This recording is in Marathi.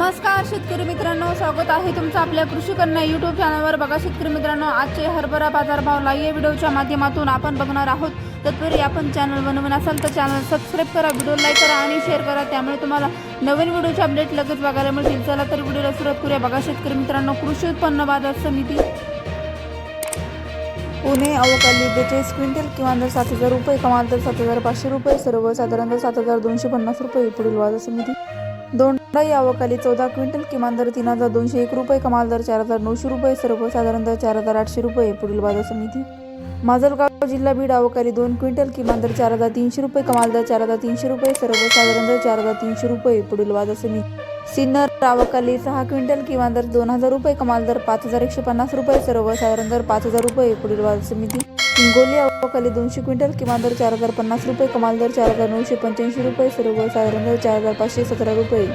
नमस्कार शेतकरी मित्रांनो, स्वागत आहे तुमचं आपल्या कृषी कन्या यूट्यूब चॅनलवर। बघा शेतकरी मित्रांनो, आजचे हरभरा बाजारभाव लाईव्ह व्हिडिओच्या माध्यमातून आपण बघणार आहोत। तत्पूर्वी आपण चॅनल बनवून असाल तर चॅनल सबस्क्राइब करा, व्हिडिओ लाईक करा आणि शेअर करा, त्यामुळे तुम्हाला नवीन व्हिडिओचे अपडेट लगेच बघायला मिळतील। चला तर व्हिडिओला सुरुवात करूया। बघा शेतकरी मित्रांनो, कृषी उत्पन्न बाजार समिती पुणे अवकाली 42 क्विंटल किमान दर 7,000 रुपये, कमाल दर 7,500 रुपये, सर्वसाधारण दर 7,250 रुपये। पुढील बाजार समिती दोंडाई अवकाली 14 क्विंटल किमान दर 3,201 रुपये, कमाल दर 4,900 रुपये, सर्वसाधारण दर 4,800 रुपये। पुढील बाजार समिती माजलगाव जिल्हा बीड अवकाली 2 क्विंटल किमान दर 4,300 रुपये, कमाल दर 4,300 रुपये, सर्वसाधारण दर 4,300 रुपये। पुढील बाजार समिती सिन्नर अवकाली 6 क्विंटल किमान दर 2,000 रुपये, कमाल दर 5,150 रुपये, सर्वसाधारण दर 5,000 रुपये। पुढील बाजार समिती हिंगोली अवकाली 200 क्विंटल किमान दर 4,050 रुपये, कमाल दर 4,985 रुपये, सर्वसाधारण दर 4,517 रुपये।